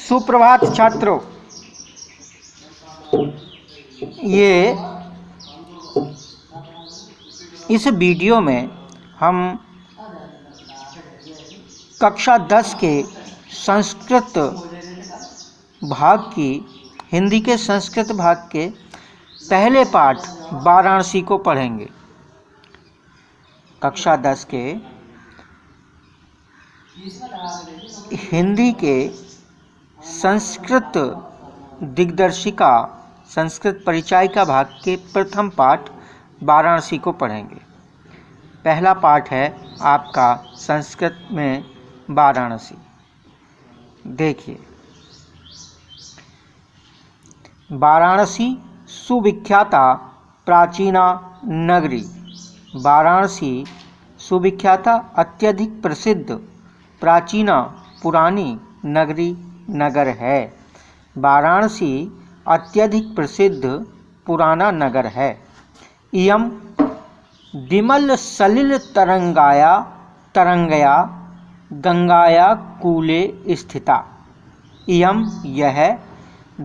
सुप्रभात छात्रों। ये इस वीडियो में हम कक्षा 10 के संस्कृत भाग की हिंदी के संस्कृत भाग के पहले पाठ वाराणसी को पढ़ेंगे। कक्षा 10 के हिंदी के संस्कृत दिग्दर्शिका संस्कृत परिचायिका भाग के प्रथम पाठ वाराणसी को पढ़ेंगे। पहला पाठ है आपका संस्कृत में वाराणसी। देखिए, वाराणसी सुविख्याता प्राचीना नगरी। वाराणसी सुविख्याता अत्यधिक प्रसिद्ध प्राचीना पुरानी नगरी नगर है। वाराणसी अत्यधिक प्रसिद्ध पुराना नगर है। इयं विमल सलिल तरंगया गंगाया कूले स्थिता। इयं यह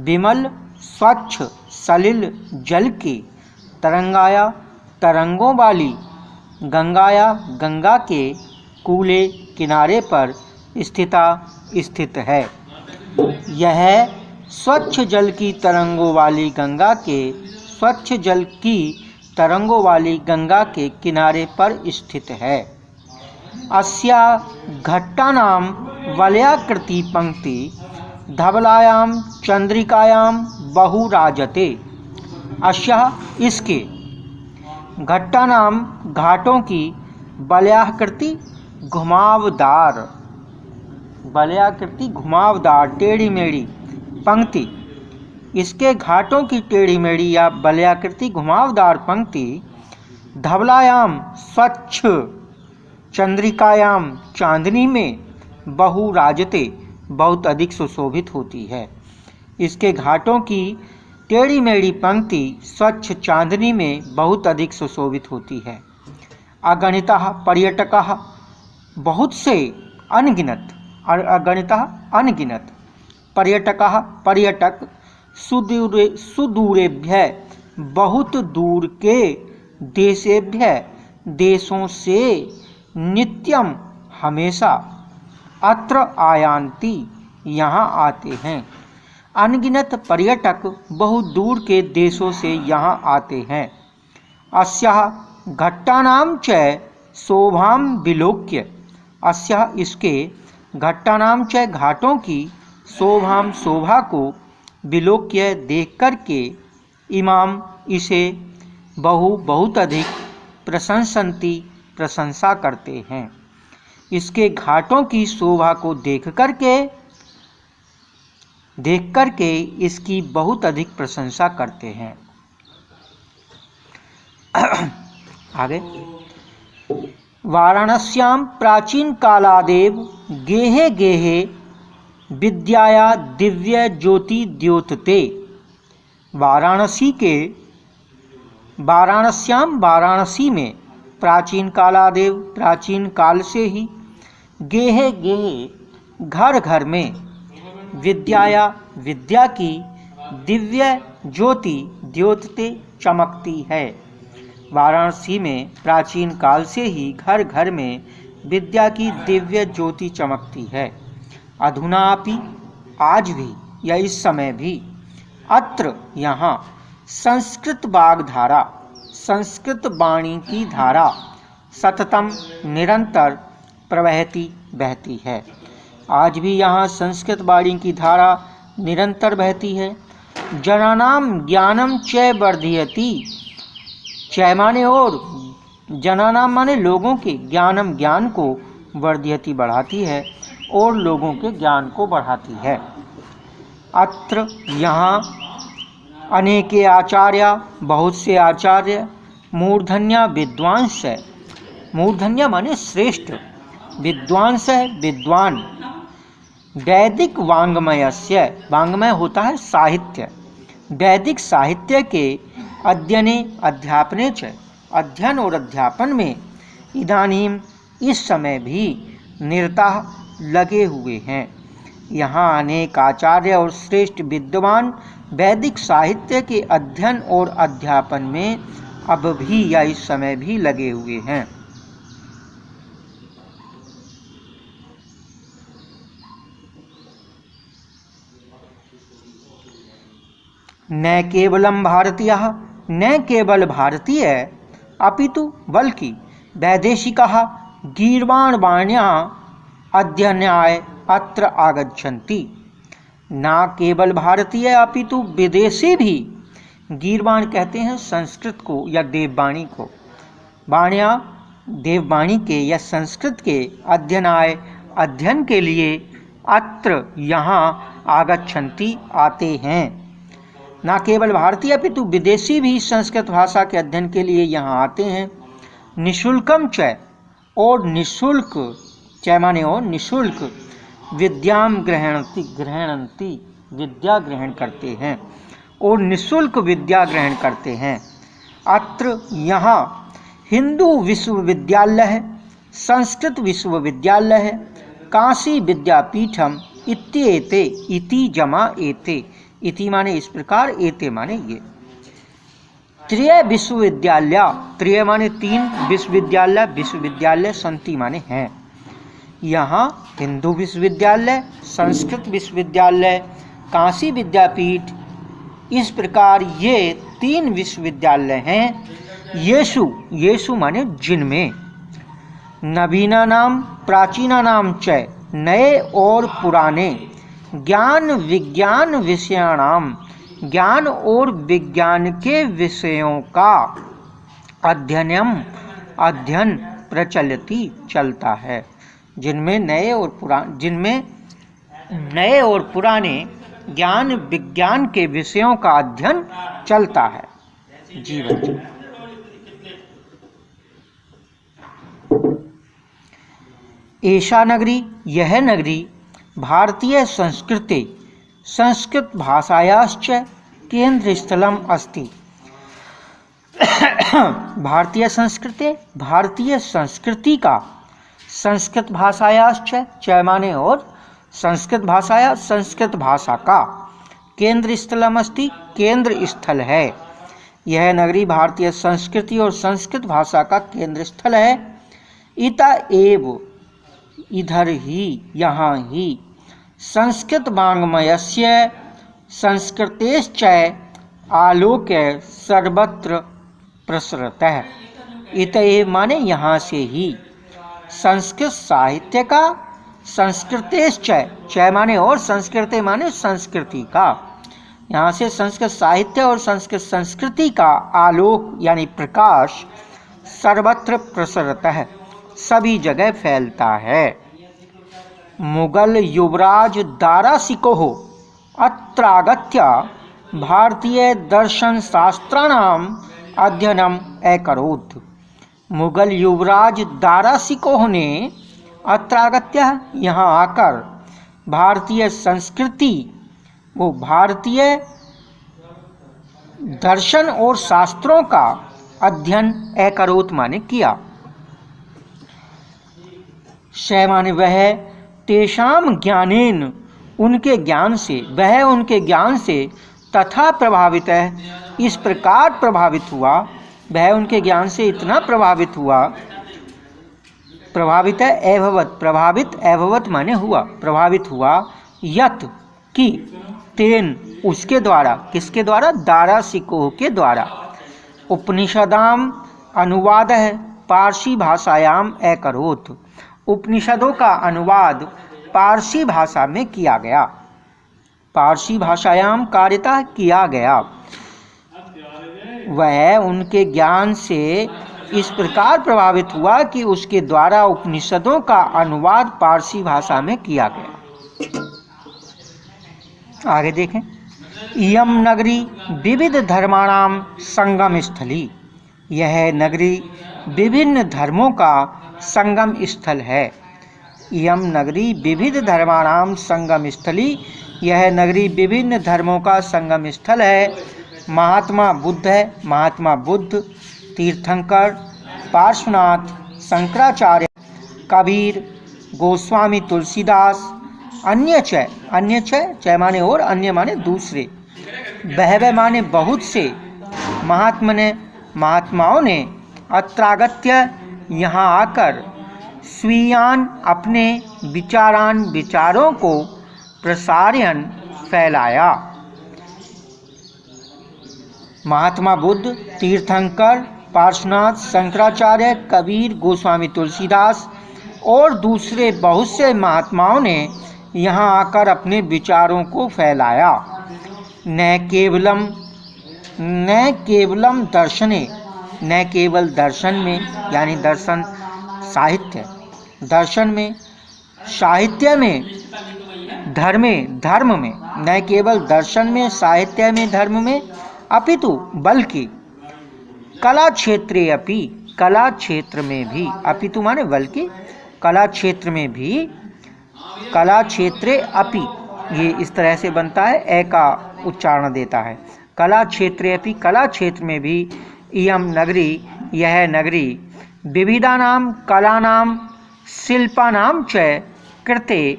विमल स्वच्छ सलिल जल की तरंगाया तरंगों वाली गंगाया गंगा के कूले किनारे पर स्थित है। यह स्वच्छ जल की तरंगों वाली गंगा के स्वच्छ जल की तरंगों वाली गंगा के किनारे पर स्थित है। अस्या घट्टानाम वलयाकृति पंक्ति धवलायाम चंद्रिकायां बहु राजते। अस्या इसके घट्टानाम घाटों की वलयाकृति घुमावदार टेढ़ी मेढ़ी पंक्ति, इसके घाटों की टेढ़ी मेढ़ी या वलयाकृति घुमावदार पंक्ति धवलायाम स्वच्छ चंद्रिकायाम चांदनी में बहु राजते बहुत अधिक सुशोभित होती है। इसके घाटों की टेढ़ी मेढ़ी पंक्ति स्वच्छ चांदनी में बहुत अधिक सुशोभित होती है। अगणितः पर्यटकः बहुत से अनगिनत पर्यटक सुदूरेभ्यः बहुत दूर के देशों से नित्यम हमेशा अत्र आयान्ति यहाँ आते हैं। अनगिनत पर्यटक बहुत दूर के देशों से यहाँ आते हैं। अस्याः घट्टानां च शोभां विलोक्य। अस्याः इसके घट्टानां च घाटों की शोभा को विलोक्य देख करके इमाम इसे बहुत अधिक प्रशंसन्ति प्रशंसा करते हैं। इसके घाटों की शोभा को देख करके इसकी बहुत अधिक प्रशंसा करते हैं। आगे, वाराणस्यां प्राचीन कालादेव गेहे गेहे विद्याया दिव्य ज्योति द्योतते। वाराणसी में प्राचीन कालादेव प्राचीन काल से ही गेहे गेहे घर घर में विद्या की दिव्य ज्योति द्योतते चमकती है। वाराणसी में प्राचीन काल से ही घर घर में विद्या की दिव्य ज्योति चमकती है। अधुनापि आज भी या इस समय भी अत्र यहाँ संस्कृत वाग्धारा संस्कृत वाणी की धारा सततम निरंतर प्रवहती बहती है। आज भी यहाँ संस्कृत वाणी की धारा निरंतर बहती है। जनानाम ज्ञानम च वर्धयति। चय माने और, जनानाम माने लोगों के, ज्ञानम ज्ञान को, वर्धयति बढ़ाती है और लोगों के ज्ञान को बढ़ाती है। अत्र यहाँ अनेके आचार्य बहुत से आचार्य मूर्धन्या विद्वांस है। मूर्धन्या माने श्रेष्ठ, विद्वांस है विद्वान। वैदिक वाङ्मयस्य, वाङ्मय होता है साहित्य, वैदिक साहित्य के अध्ययने अध्यापने च, अध्ययन और अध्यापन में इदानीम इस समय भी निरता लगे हुए हैं। यहाँ अनेक आचार्य और श्रेष्ठ विद्वान वैदिक साहित्य के अध्ययन और अध्यापन में अब भी या इस समय भी लगे हुए हैं। न केवलम भारतीयः, न केवल भारतीय अपितु बल्कि वैदेशिकः गीर्वाणवाण्याः अध्ययनाय अत्र आगच्छन्ति। ना केवल भारतीय अपितु विदेशी भी, गीर्वाण कहते हैं संस्कृत को या देववाणी को, वाण्या देववाणी के या संस्कृत के अध्ययनाय अध्ययन के लिए अत्र यहाँ आगच्छन्ति आते हैं। ना केवल भारतीय अपितु विदेशी भी संस्कृत भाषा के अध्ययन के लिए यहाँ आते हैं। निशुल्कम च, और निशुल्क, च माने और निशुल्क, विद्याम गृहणन्ति विद्या ग्रहण करते हैं और निशुल्क विद्या ग्रहण करते हैं। अत्र यहाँ हिंदू विश्वविद्यालय है, संस्कृत विश्वविद्यालय है, काशी विद्यापीठम इत्येते, इति जमा एते, इति माने इस प्रकार, एते माने ये। त्रय विश्वविद्यालय, त्रय माने तीन, विश्वविद्यालय, विश्वविद्यालय संति माने हैं। यहाँ हिंदू विश्वविद्यालय, संस्कृत विश्वविद्यालय, काशी विद्यापीठ, इस प्रकार ये तीन विश्वविद्यालय हैं। येषु, येषु माने जिनमें, नवीना नाम प्राचीना नाम च, नए और पुराने, ज्ञान विज्ञान विषयाणाम, ज्ञान और विज्ञान के विषयों का अध्ययन प्रचलति चलता है। जिनमें नए और पुराने ज्ञान विज्ञान के विषयों का अध्ययन चलता है। जी बच्चों, एषा नगरी, यह नगरी भारतीय संस्कृते संस्कृत भाषायाश्च केंद्र स्थलम अस्ति। भारतीय संस्कृते, भारतीय संस्कृति का, संस्कृत भाषायाश्च, च माने और, संस्कृत भाषाया संस्कृत भाषा का, केंद्र स्थलम अस्ति केंद्र स्थल है। यह नगरी भारतीय संस्कृति और संस्कृत भाषा का केंद्र स्थल है। इता एव, इधर ही, यहाँ ही, संस्कृत वाङ्मयस्य संस्कृतेश्च आलोक्य सर्वत्र प्रसरतः। इत एव माने यहाँ से ही, संस्कृत साहित्य का, संस्कृतेश्च, च माने और, संस्कृते माने संस्कृति का, यहाँ से संस्कृत साहित्य और संस्कृत संस्कृति का आलोक यानी प्रकाश सर्वत्र प्रसरता है, सभी जगह फैलता है। मुगल युवराज दारा शिकोह अत्रागत्य भारतीय दर्शन शास्त्राणाम अध्ययनम अकरोत्। मुगल युवराज दारा शिकोह ने अत्रागत्य यहाँ आकर भारतीय संस्कृति, वो भारतीय दर्शन और शास्त्रों का अध्ययन अकरोत् माने किया। स माने वह, तेषाम ज्ञानेन उनके ज्ञान से, वह उनके ज्ञान से, तथा प्रभावित है इस प्रकार प्रभावित हुआ, वह उनके ज्ञान से इतना प्रभावित हुआ, प्रभावित है एभवत, प्रभावित एभवत माने हुआ, प्रभावित हुआ, यत कि, तेन उसके द्वारा, किसके द्वारा, दारा शिकोह के द्वारा, उपनिषदाम अनुवाद है पारसी भाषायाम अकरोत्, उपनिषदों का अनुवाद पारसी भाषा में किया गया, पारसी भाषायाम कार्यता किया गया। वह उनके ज्ञान से इस प्रकार प्रभावित हुआ कि उसके द्वारा उपनिषदों का अनुवाद पारसी भाषा में किया गया। आगे देखें, इयम नगरी विविध धर्माणाम संगम स्थली, यह नगरी विभिन्न धर्मों का संगम स्थल है। इयम नगरी विविध धर्माणाम संगम स्थली, यह नगरी विभिन्न धर्मों का संगम स्थल है। महात्मा बुद्ध है, महात्मा बुद्ध, तीर्थंकर, पार्श्वनाथ, शंकराचार्य, कबीर, गोस्वामी तुलसीदास, अन्य चय माने और, अन्य माने दूसरे, बहवे माने बहुत से, महात्माओं ने अत्रागत्य यहाँ आकर स्वीयान अपने विचारों को प्रसारयन फैलाया। महात्मा बुद्ध, तीर्थंकर, पार्श्वनाथ, शंकराचार्य, कबीर, गोस्वामी तुलसीदास और दूसरे बहुत से महात्माओं ने यहाँ आकर अपने विचारों को फैलाया। न केवलम दर्शने, न केवल दर्शन में यानी दर्शन साहित्य, दर्शन में, साहित्य में, धर्म में, न केवल दर्शन में, साहित्य में, धर्म में, अपितु बल्कि कला क्षेत्रे अपि, कला क्षेत्र में भी, अपितु माने बल्कि, कला क्षेत्र में भी, कला क्षेत्रे अपि, ये इस तरह से बनता है, ए का उच्चारण देता है। कला क्षेत्रे अपि, कला क्षेत्र में भी, इयम नगरी, यह नगरी, विविधानां कलानां शिल्पानां च कृते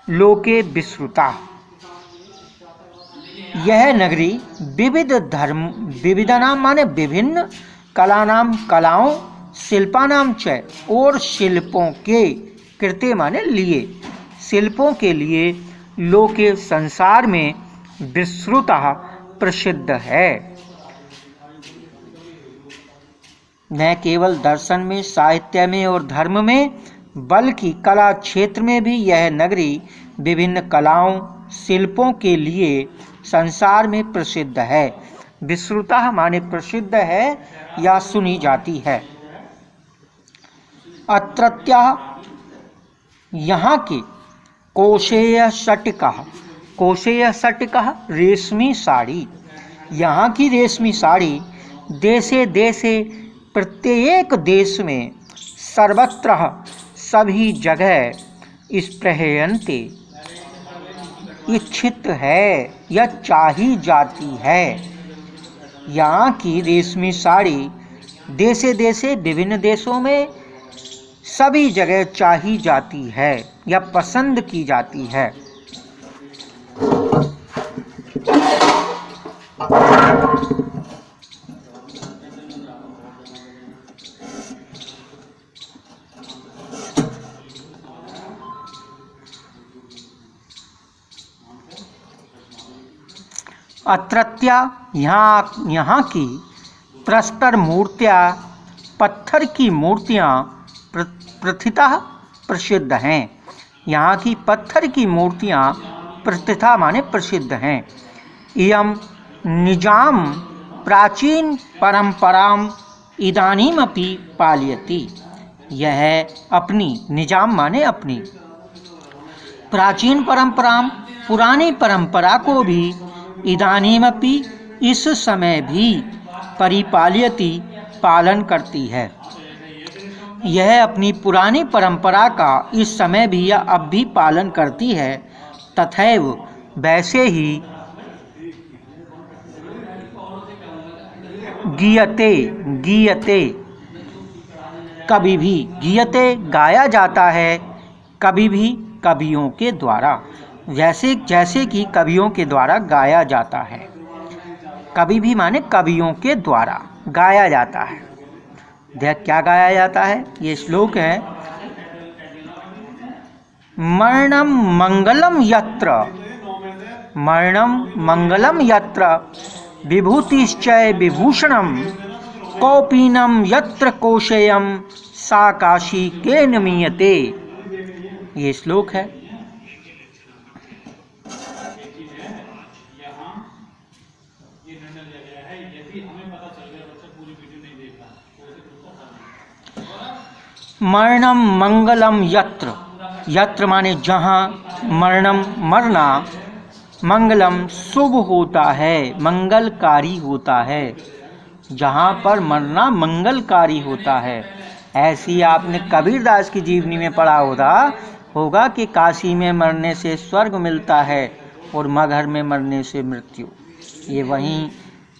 लोके विश्रुता। यह नगरी विविधानां माने विभिन्न, कलानां कलाओं, शिल्पानां च और शिल्पों के, कृते माने लिए, शिल्पों के लिए, लोके संसार में, विश्रुता प्रसिद्ध है। न केवल दर्शन में, साहित्य में और धर्म में, बल्कि कला क्षेत्र में भी यह नगरी विभिन्न कलाओं, शिल्पों के लिए संसार में प्रसिद्ध है। विश्रुता माने प्रसिद्ध है या सुनी जाती है। अत्रत्यः यहाँ के कोशेय षटिकः रेशमी साड़ी, यहाँ की रेशमी साड़ी देशे देशे प्रत्येक देश में, सर्वत्र सभी जगह, स्पृहयन्ते इच्छित है या चाही जाती है। यहाँ की रेशमी साड़ी देशे देशे विभिन्न देशों में, सभी जगह चाही जाती है या पसंद की जाती है। अत्रत्या यहाँ की प्रस्तर मूर्तियाँ, पत्थर की मूर्तियाँ प्रथितः प्रसिद्ध हैं। यहाँ की पत्थर की मूर्तियाँ प्रथिता माने प्रसिद्ध हैं। इयम निजाम प्राचीन परंपराम इदानीमपि पालयति, यह अपनी, निजाम माने अपनी, प्राचीन परंपराम पुरानी परंपरा को भी, इदानीमपि इस समय भी, परिपालयति पालन करती है। यह अपनी पुरानी परंपरा का इस समय भी या अब भी पालन करती है। तथैव वैसे ही गीयते कभी भी, गीयते गाया जाता है, कभी भी कवियों के द्वारा, जैसे कि कवियों के द्वारा गाया जाता है। कभी भी माने कवियों के द्वारा गाया जाता है। देख क्या गाया जाता है, ये श्लोक है। मरणम मंगलम यत्र विभूतिश्चय विभूषणम कौपीनम यत्र कोशेयम सा काशी के नमीयते। ये श्लोक है। मरणम मंगलम यत्र, यत्र माने जहाँ, मरणम मरना, मंगलम शुभ होता है, मंगलकारी होता है, जहाँ पर मरना मंगलकारी होता है। ऐसी आपने कबीरदास की जीवनी में पढ़ा होगा कि काशी में मरने से स्वर्ग मिलता है और मगहर में मरने से मृत्यु। ये वहीं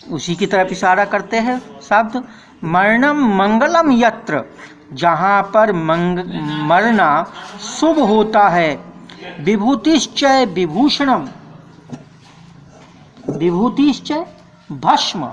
उसी की तरफ इशारा करते हैं शब्द। मरणम मंगलम यत्र, जहाँ पर मरना शुभ होता है, विभूतिश्च विभूषणम, विभूतिश्च भस्म,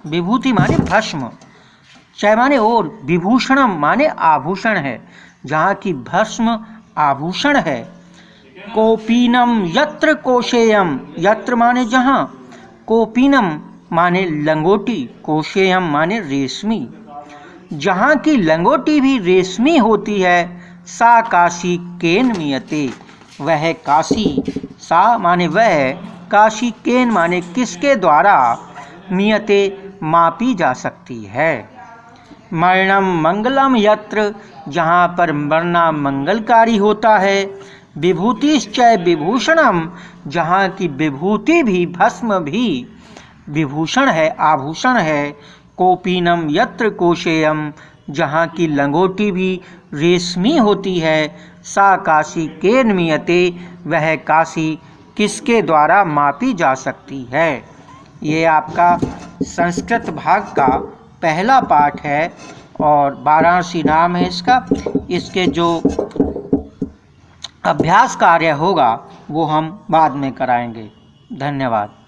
विभूति माने भस्म, चय माने और, विभूषणम माने आभूषण है, जहाँ की भस्म आभूषण है। कोपीनम यत्र कोशेयम, यत्र माने जहाँ, कोपीनम माने लंगोटी, कोशेयम माने रेशमी, जहाँ की लंगोटी भी रेशमी होती है। सा काशी केन मियते, वह काशी, सा माने वह, काशी केन माने किसके द्वारा, मियते मापी जा सकती है। मरणम मंगलम यत्र, जहाँ पर मरना मंगलकारी होता है। विभूतिश्च विभूषणम, जहाँ की विभूति भी भस्म भी विभूषण है, आभूषण है। कोपीनम यत्र कोशेयम, जहाँ की लंगोटी भी रेशमी होती है। सा काशी केन मियते, वह काशी किसके द्वारा मापी जा सकती है। ये आपका संस्कृत भाग का पहला पाठ है और वाराणसी नाम है इसका। इसके जो अभ्यास कार्य होगा वो हम बाद में कराएंगे। धन्यवाद।